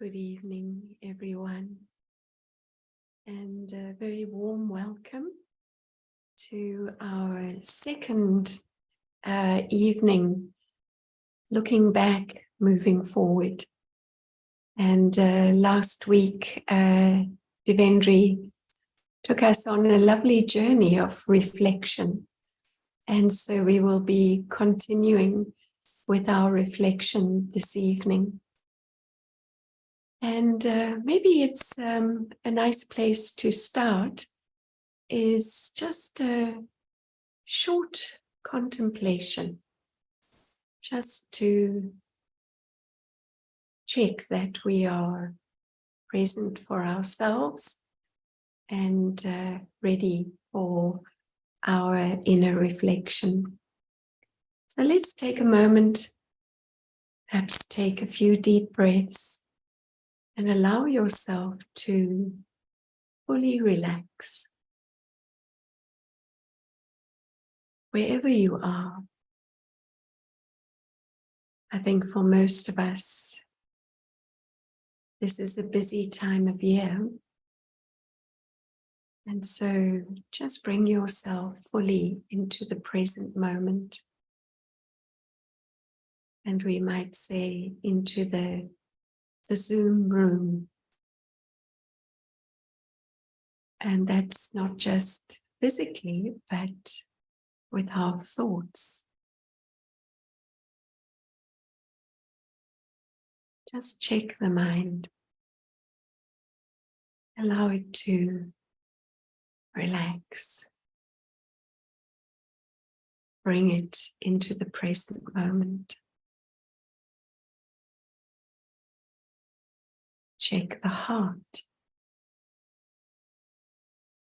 Good evening, everyone, and a very warm welcome to our second evening, looking back, moving forward. And last week, Devendri took us on a lovely journey of reflection. And so we will be continuing with our reflection this evening. And maybe it's a nice place to start is just a short contemplation, just to check that we are present for ourselves and ready for our inner reflection. So let's take a moment, perhaps take a few deep breaths, and allow yourself to fully relax. Wherever you are, I think for most of us, this is a busy time of year. And so just bring yourself fully into the present moment. And we might say into the Zoom room. And that's not just physically, but with our thoughts. Just check the mind. Allow it to relax. Bring it into the present moment. Check the heart.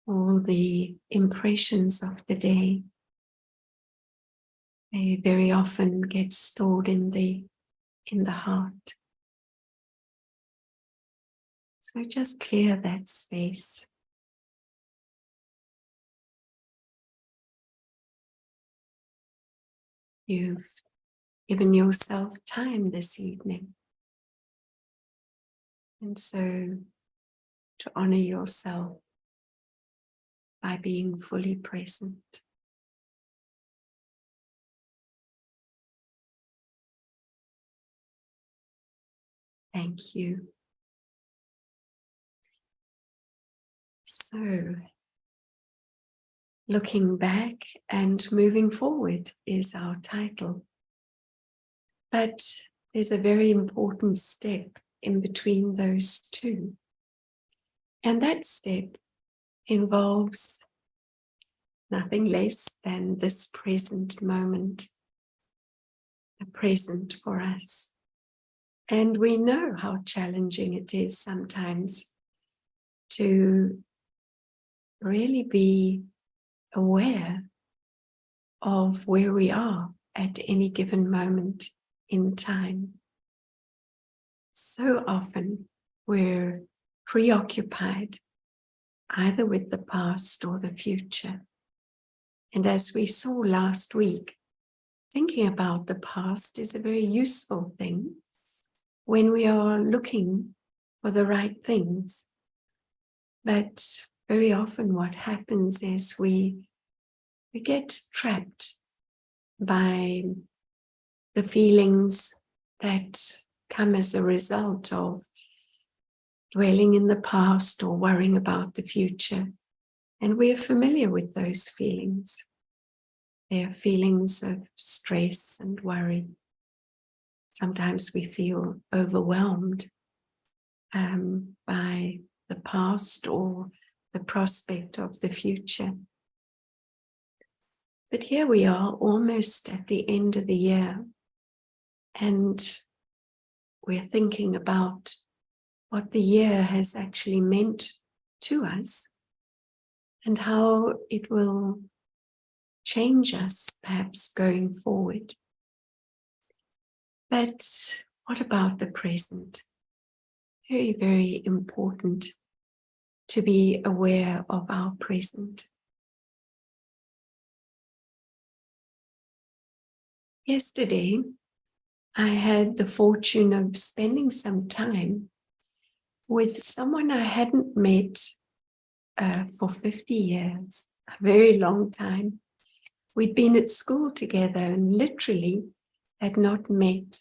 All the impressions of the day, they very often get stored in the heart. So just clear that space. You've given yourself time this evening. And so to honor yourself by being fully present. Thank you. So, looking back and moving forward is our title. But there's a very important step in between those two. And that step involves nothing less than this present moment, a present for us. And we know how challenging it is sometimes to really be aware of where we are at any given moment in time. So often we're preoccupied either with the past or the future. And as we saw last week, thinking about the past is a very useful thing when we are looking for the right things. But very often what happens is we get trapped by the feelings that come as a result of dwelling in the past or worrying about the future. And we are familiar with those feelings. They are feelings of stress and worry. Sometimes we feel overwhelmed by the past or the prospect of the future. But here we are almost at the end of the year, and we're thinking about what the year has actually meant to us and how it will change us perhaps going forward. But what about the present? Very, very important to be aware of our present. Yesterday, I had the fortune of spending some time with someone I hadn't met for 50 years, a very long time. We'd been at school together and literally had not met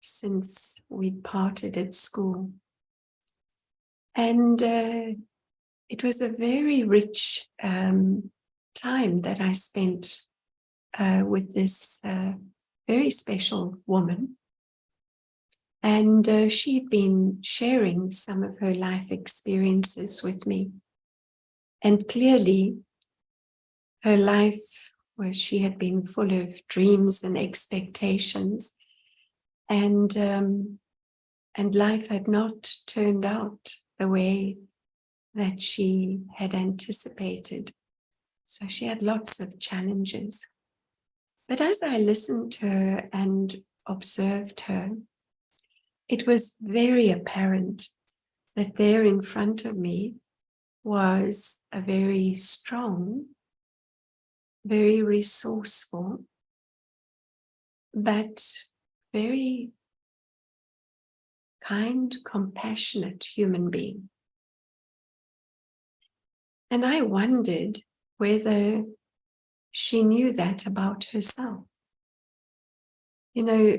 since we'd parted at school. And it was a very rich time that I spent with this very special woman. And she'd been sharing some of her life experiences with me. And clearly, her life, where she had been full of dreams and expectations, and life had not turned out the way that she had anticipated. So she had lots of challenges. But as I listened to her and observed her, it was very apparent that there in front of me was a very strong, very resourceful, but very kind, compassionate human being. And I wondered whether she knew that about herself. You know,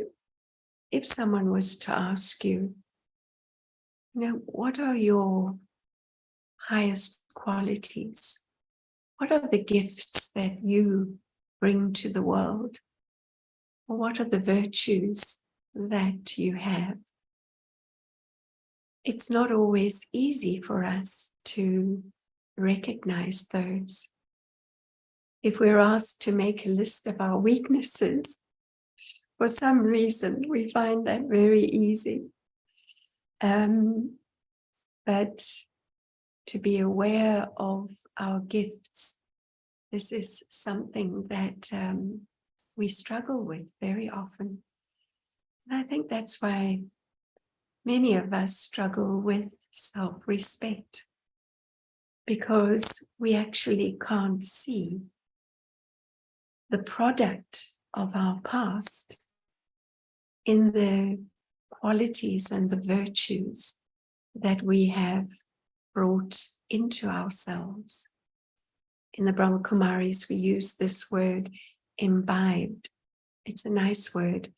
if someone was to ask you, what are your highest qualities? What are the gifts that you bring to the world? Or what are the virtues that you have? It's not always easy for us to recognize those. If we're asked to make a list of our weaknesses, for some reason, we find that very easy. But to be aware of our gifts, this is something that we struggle with very often. And I think that's why many of us struggle with self-respect, because we actually can't see the product of our past in the qualities and the virtues that we have brought into ourselves. In the Brahma Kumaris, we use this word imbibed. It's a nice word.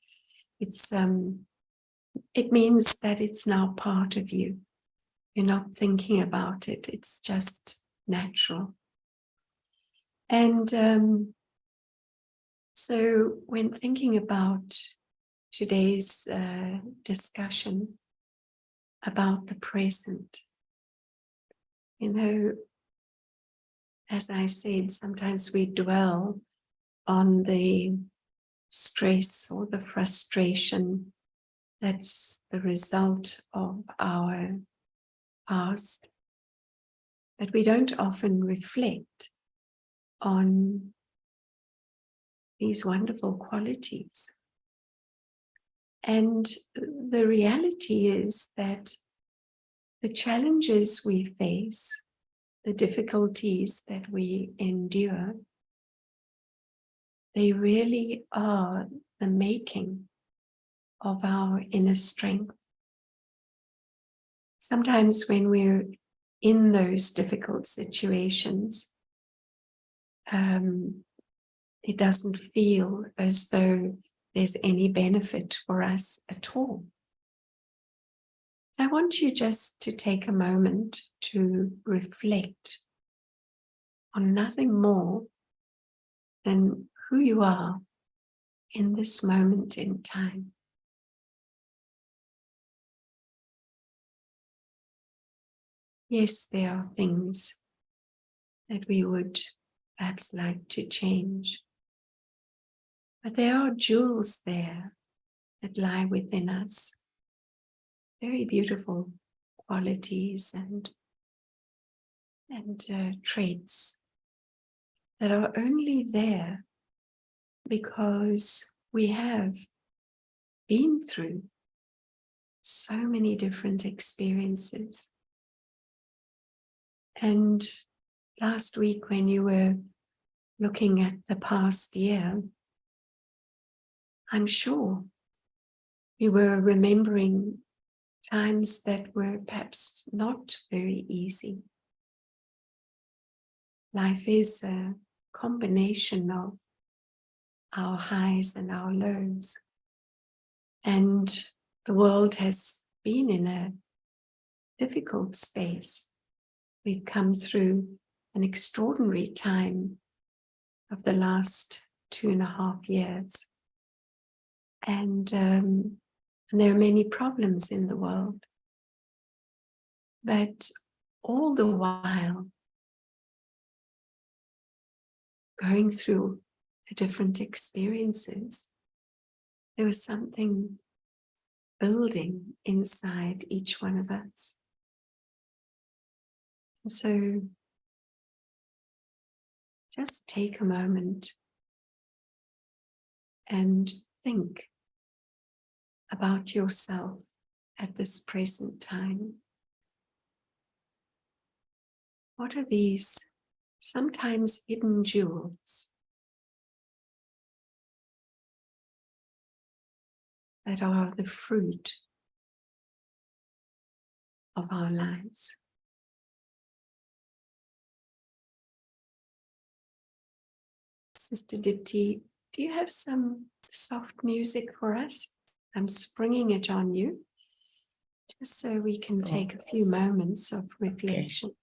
It means that it's now part of you. You're not thinking about it. It's just natural. And so when thinking about today's discussion about the present, as I said, sometimes we dwell on the stress or the frustration that's the result of our past, but we don't often reflect on these wonderful qualities. And the reality is that the challenges we face, the difficulties that we endure, they really are the making of our inner strength. Sometimes when we're in those difficult situations, it doesn't feel as though there's any benefit for us at all. I want you just to take a moment to reflect on nothing more than who you are in this moment in time. Yes, there are things that we would perhaps like to change, but there are jewels there that lie within us, very beautiful qualities and traits that are only there because we have been through so many different experiences. And last week, when you were looking at the past year, I'm sure you were remembering times that were perhaps not very easy. Life is a combination of our highs and our lows. And the world has been in a difficult space. We've come through an extraordinary time of the last 2.5 years. And there are many problems in the world. But all the while, going through the different experiences, there was something building inside each one of us. And so just take a moment and think about yourself at this present time. What are these sometimes hidden jewels that are the fruit of our lives? Sister Dipti, do you have some soft music for us? I'm springing it on you, just so we can take a few moments of reflection. Okay.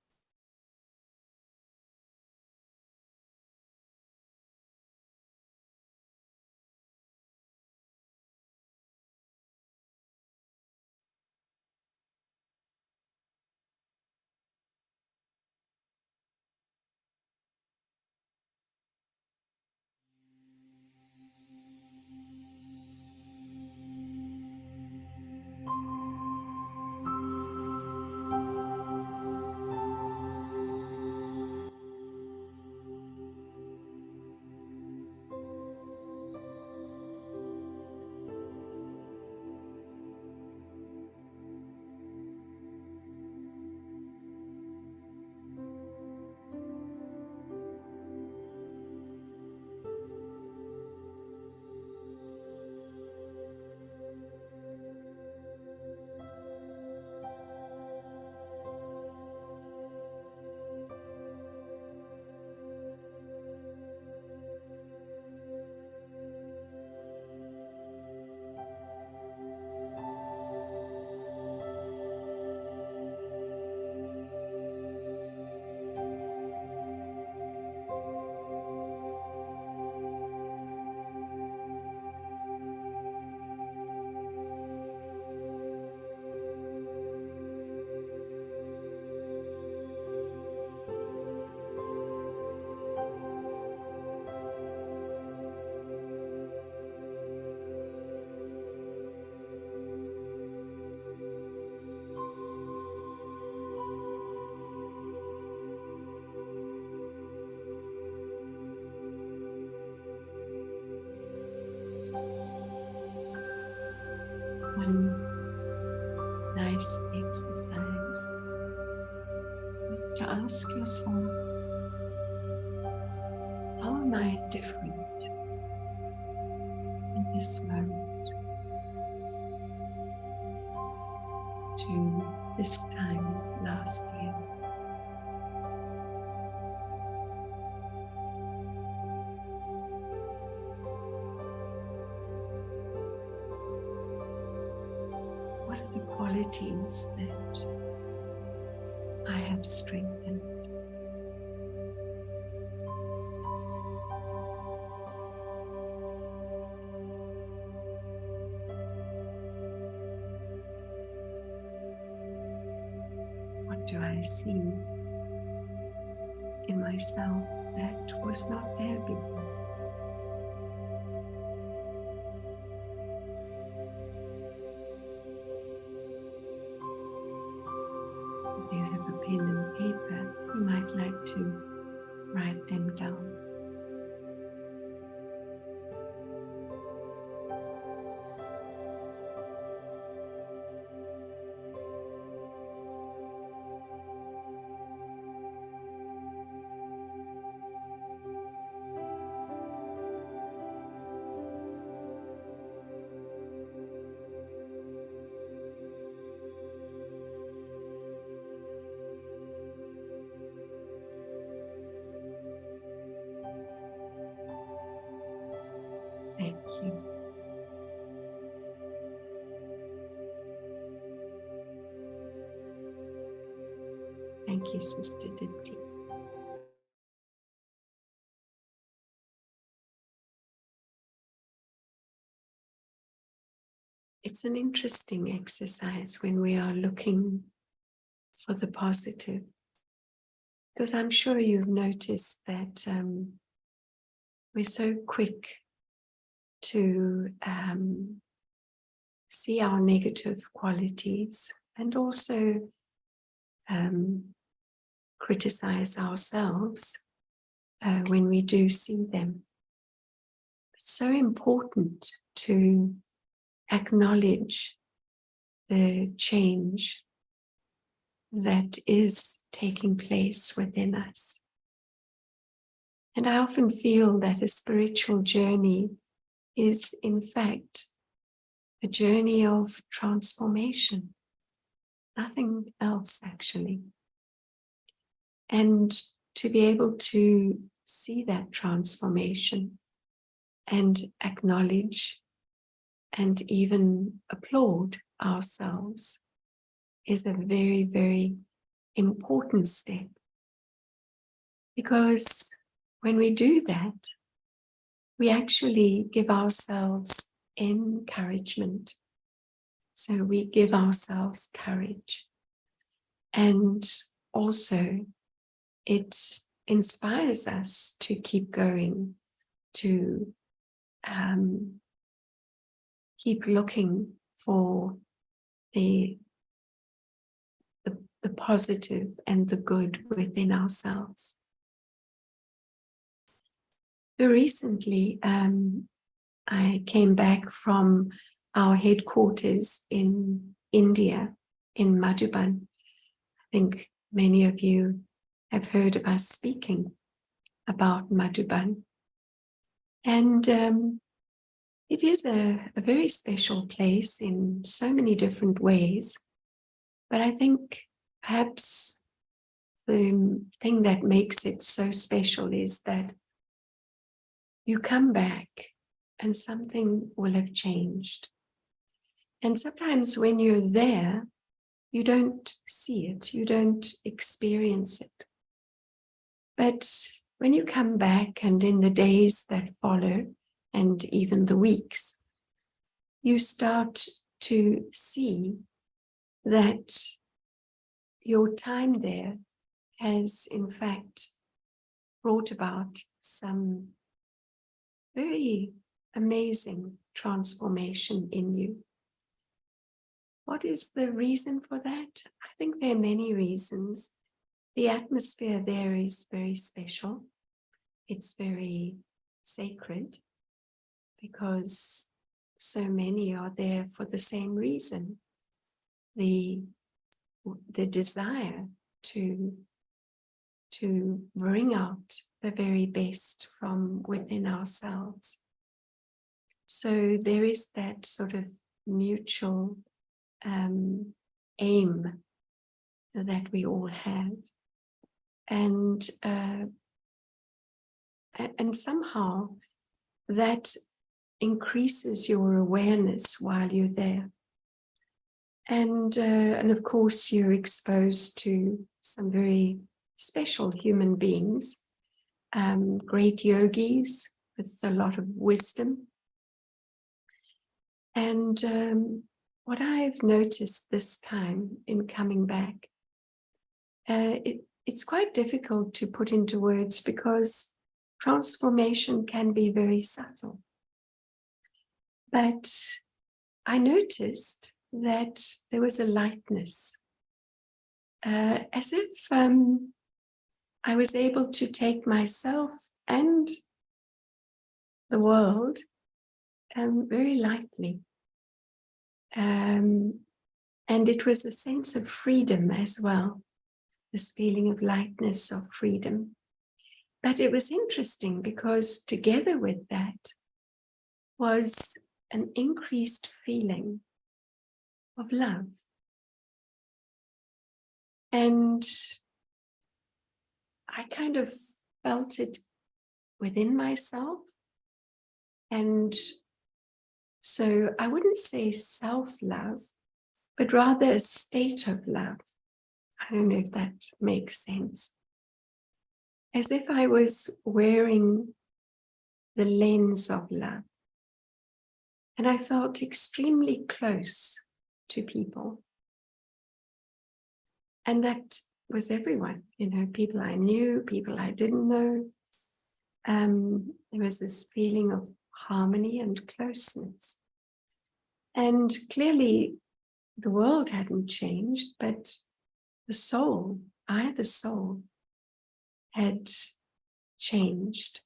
One nice exercise is to ask yourself, how am I different in this moment to this time last year? What are the qualities that I have strengthened? What do I see in myself that was not there before? If you have a pen and paper, you might like to write them down. you. Thank you, Sister Dipti. It's an interesting exercise when we are looking for the positive, because I'm sure you've noticed that we're so quick to see our negative qualities and also criticize ourselves when we do see them. It's so important to acknowledge the change that is taking place within us. And I often feel that a spiritual journey is, in fact, a journey of transformation. Nothing else, actually. And to be able to see that transformation and acknowledge and even applaud ourselves is a very, very important step. Because when we do that, we actually give ourselves encouragement. So we give ourselves courage. And also, it inspires us to keep going, to keep looking for the positive and the good within ourselves. Recently, I came back from our headquarters in India, in Madhuban. I think many of you have heard of us speaking about Madhuban. And it is a very special place in so many different ways. But I think perhaps the thing that makes it so special is that you come back and something will have changed. And sometimes when you're there, you don't see it, you don't experience it. But when you come back and in the days that follow, and even the weeks, you start to see that your time there has in fact brought about some very amazing transformation in you. What is the reason for that? I think there are many reasons. The atmosphere there is very special. It's very sacred because so many are there for the same reason. The desire to bring out the very best from within ourselves. So there is that sort of mutual aim that we all have. And somehow that increases your awareness while you're there. And of course, you're exposed to some very special human beings, great yogis with a lot of wisdom. And what I've noticed this time in coming back, it's quite difficult to put into words because transformation can be very subtle. But I noticed that there was a lightness, as if I was able to take myself and the world very lightly. And it was a sense of freedom as well, this feeling of lightness, of freedom. But it was interesting because together with that was an increased feeling of love. And I kind of felt it within myself. And So I wouldn't say self-love, but rather a state of love. I don't know if that makes sense. As if I was wearing the lens of love. And I felt extremely close to people. And that was everyone, people I knew, people I didn't know. There was this feeling of harmony and closeness. And clearly the world hadn't changed, but the soul, the soul, had changed.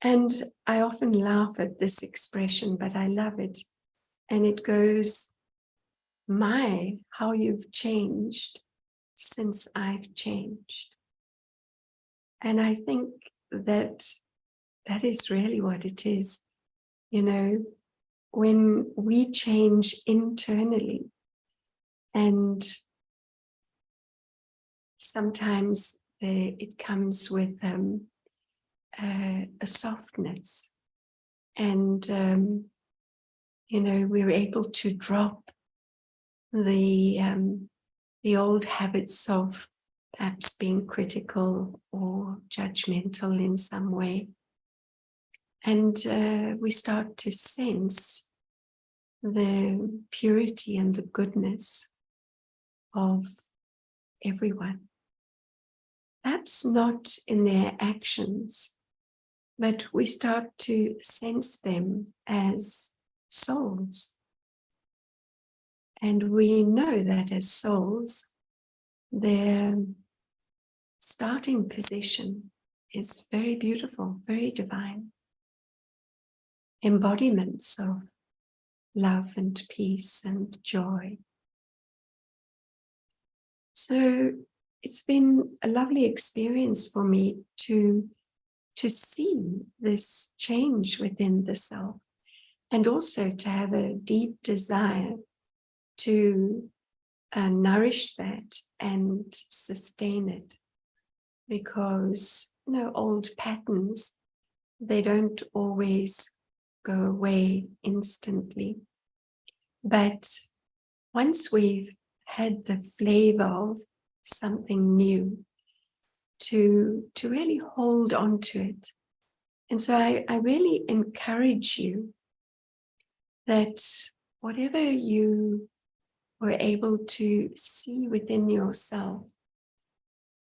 And I often laugh at this expression, but I love it. And it goes, how you've changed since I've changed. And I think that is really what it is. When we change internally, and sometimes it comes with a softness, and we're able to drop the old habits of perhaps being critical or judgmental in some way. And we start to sense the purity and the goodness of everyone. Perhaps not in their actions, but we start to sense them as souls. And we know that as souls, their starting position is very beautiful, very divine. Embodiments of love and peace and joy. So it's been a lovely experience for me to see this change within the self, and also to have a deep desire to nourish that and sustain it, because old patterns, they don't always go away instantly, but once we've had the flavor of something new, to really hold on to it. And so I really encourage you that whatever you were able to see within yourself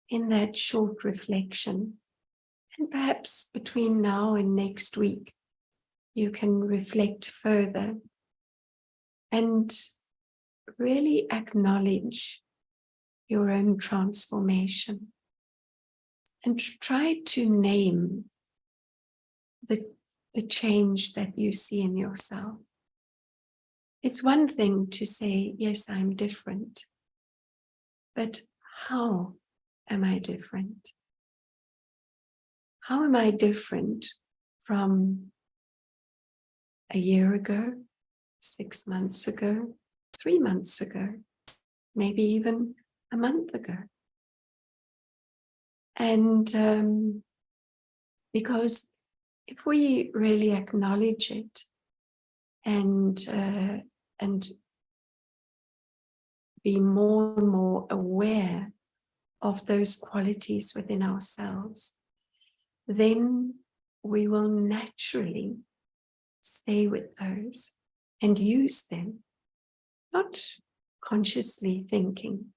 in that short reflection, and perhaps between now and next week, you can reflect further and really acknowledge your own transformation, and try to name the change that you see in yourself. It's one thing to say, yes, I'm different, but how am I different? How am I different from a year ago, 6 months ago, 3 months ago, maybe even a month ago? And because if we really acknowledge it and be more and more aware of those qualities within ourselves, then we will naturally stay with those and use them, not consciously thinking,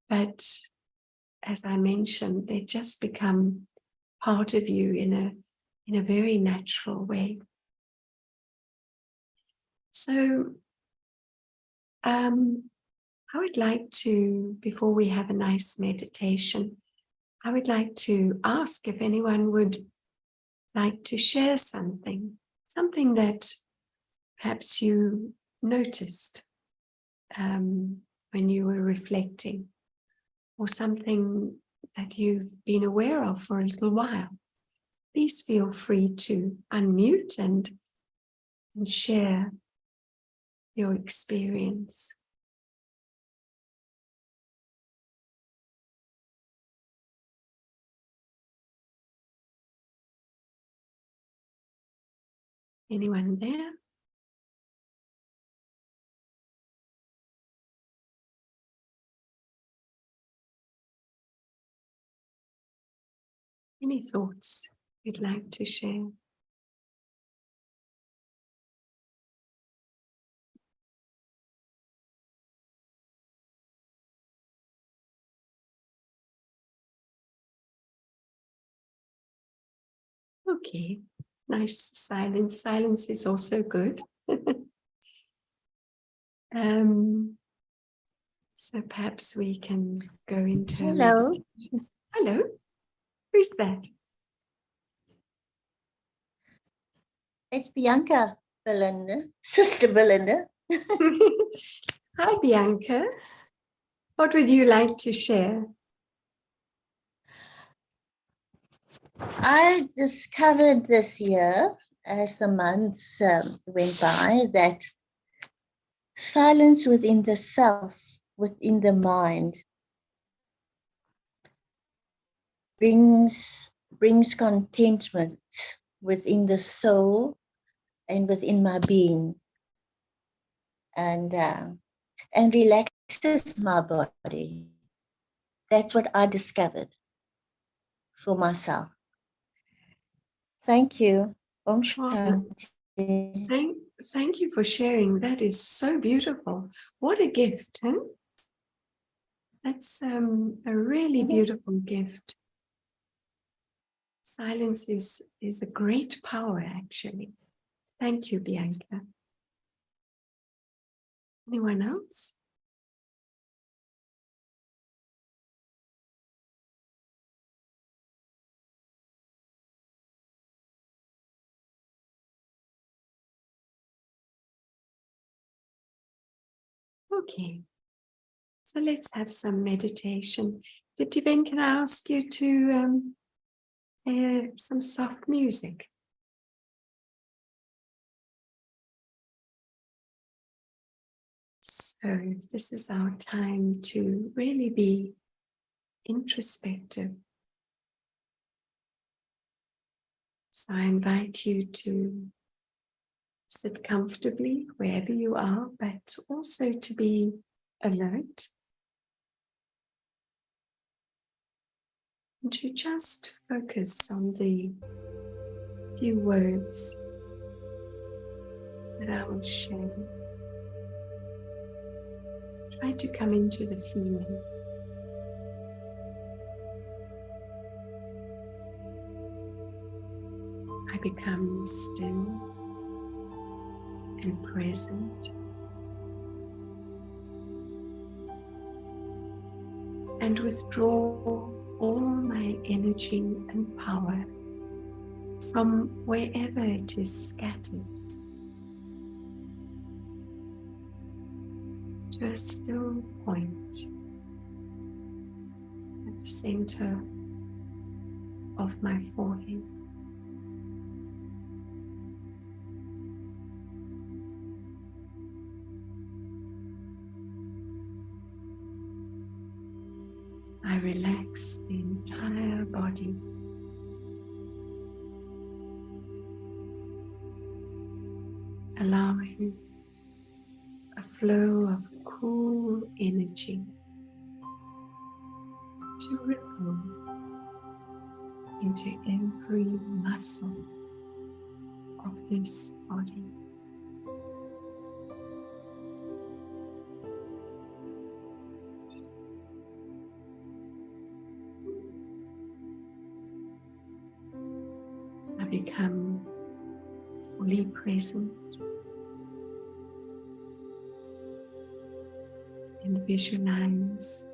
but as I mentioned, they just become part of you in a very natural way. So I would like to, before we have a nice meditation, I would like to ask if anyone would like to share something that perhaps you noticed when you were reflecting, or something that you've been aware of for a little while. Please feel free to unmute and share your experience. Anyone there? Any thoughts you'd like to share? Okay, nice silence. Silence is also good. So perhaps we can go into Hello. Hello, who's that? It's Bianca, Belinda, Sister Belinda. Hi, Bianca. What would you like to share? I discovered this year, as the months went by, that silence within the self, within the mind, brings contentment within the soul and within my being, and relaxes my body. That's what I discovered for myself. Thank you. Om Shanti. Thank you for sharing. That is so beautiful. What a gift, huh? That's a really beautiful gift. Silence is a great power, actually. Thank you, Bianca. Anyone else? Okay, so let's have some meditation. Dipti Ben, can I ask you to play some soft music? So this is our time to really be introspective. So I invite you to sit comfortably wherever you are, but also to be alert and to just focus on the few words that I will share. Try to come into the feeling. I become still and present and withdraw all my energy and power from wherever it is scattered to a still point at the center of my forehead. I relax the entire body, allowing a flow of cool energy to ripple into every muscle of this body. I become fully present and visualize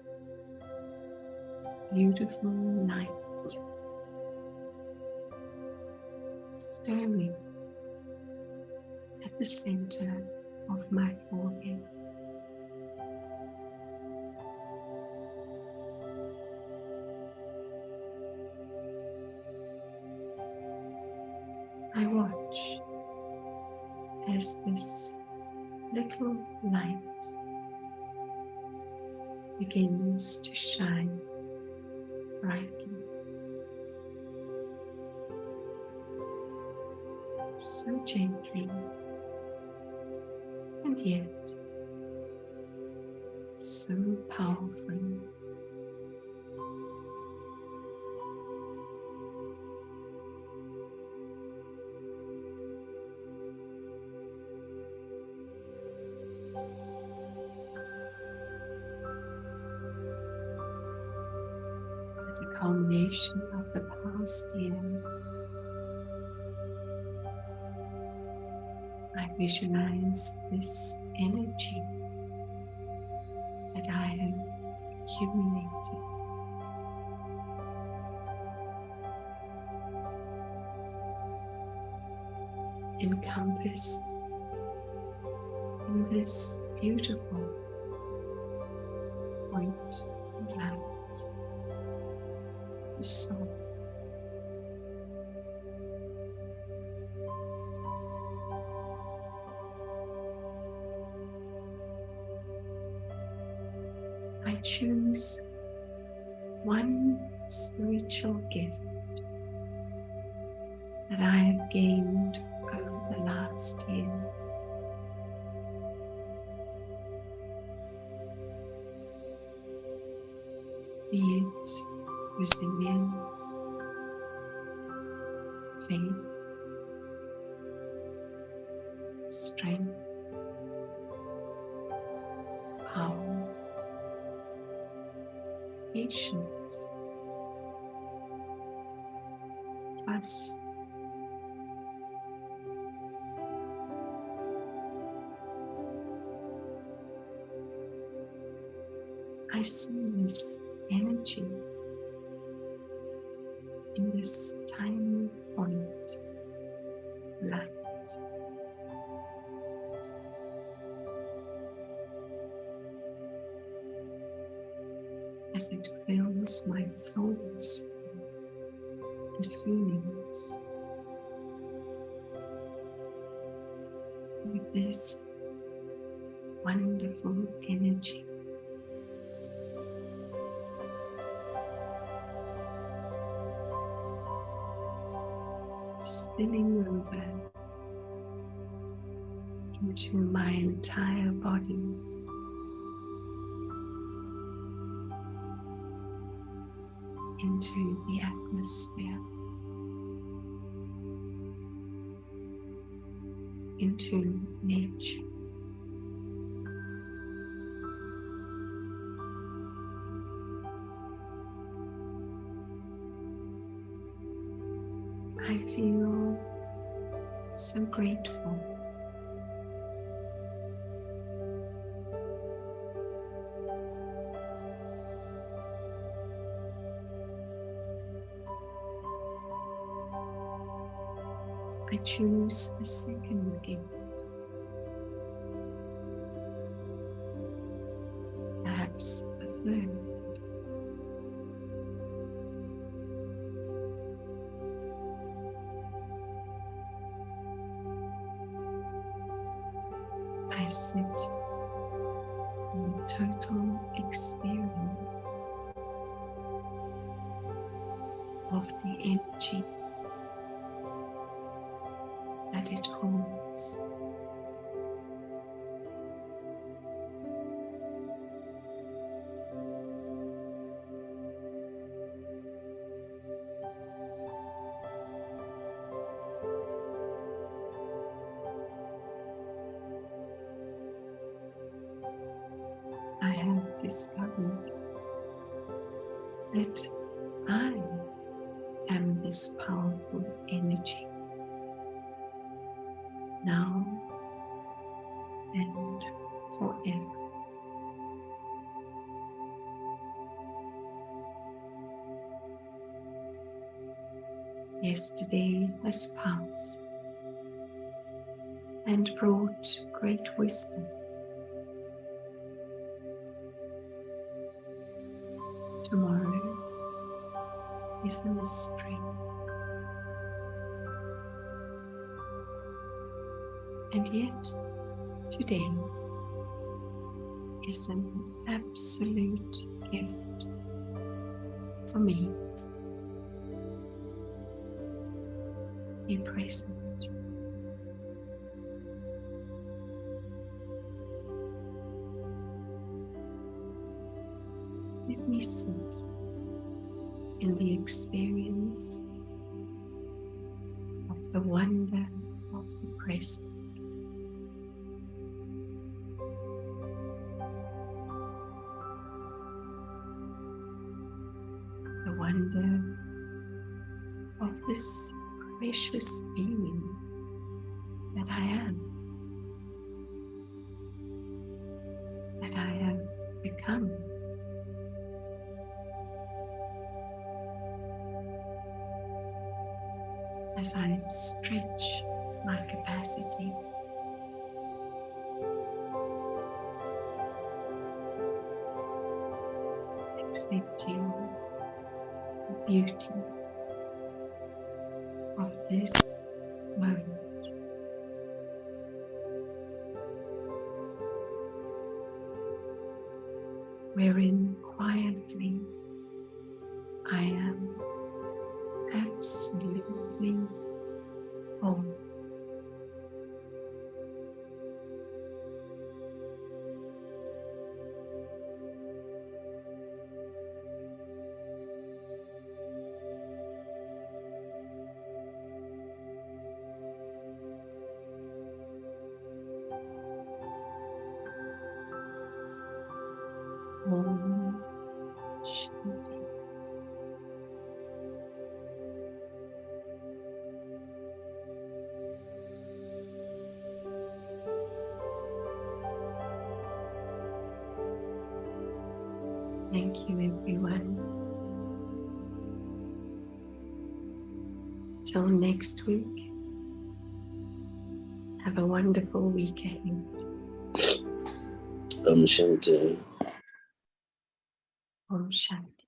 beautiful light stirring at the center of my forehead. I watch as this little light begins to shine brightly, so gently, and yet so powerfully. culmination of the past year, I visualize this energy that I have accumulated encompassed in this beautiful point of light, the soul. I choose one spiritual gift that I have gained over the last year. Be it resilience, faith, strength, power, patience, trust, I see this energy in this tiny point of light. As it fills my thoughts and feelings with this wonderful energy. Spilling over into my entire body, into the atmosphere, into nature. I feel so grateful. I choose a second gift, perhaps a third. I sit in the total experience of the energy that it holds. I have discovered that I am this powerful energy now and forever. Yesterday has passed and brought great wisdom. Tomorrow is a mystery, and yet today is an absolute gift for me. Be present. Let me sit in the experience of the wonder of the present. The wonder reminder of this precious being that I am, that I have become. As I stretch my capacity, accepting the beauty of this moment, wherein quietly I am absolutely whole. Om Shanti. Thank you, everyone. Till next week, have a wonderful week ahead. Shanti. Om Shanti.